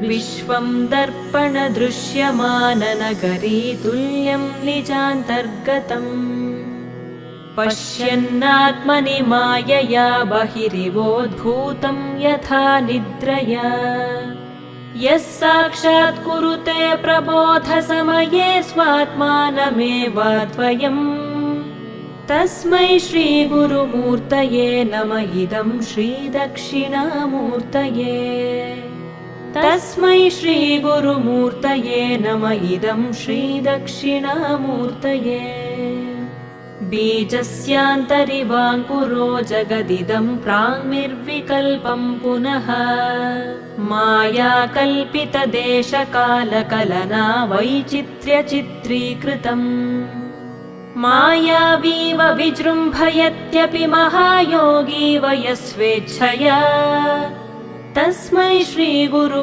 विश्वं दर्पणदृश्यमाननगरी तुल्यं निजान्तर्गतम् पश्यन्नात्मनि मायया बहिरिवोद्भूतं यथा निद्रया यः साक्षात् कुरुते प्रबोधसमये स्वात्मानमेवाद्वयम् तस्मै श्रीगुरुमूर्तये नमः इदं श्रीदक्षिणामूर्तये तस्मै श्रीगुरुमूर्तये नमः इदं श्रीदक्षिणामूर्तये बीजस्यान्तरिवाङ्कुरो जगदिदं प्राङ्निर्विकल्पं पुनः मायाकल्पितदेशकालकलना वैचित्र्यचित्रीकृतम् मायावीव विजृम्भयत्यपि महायोगी वयस्वेच्छया तस्मै श्रीगुरु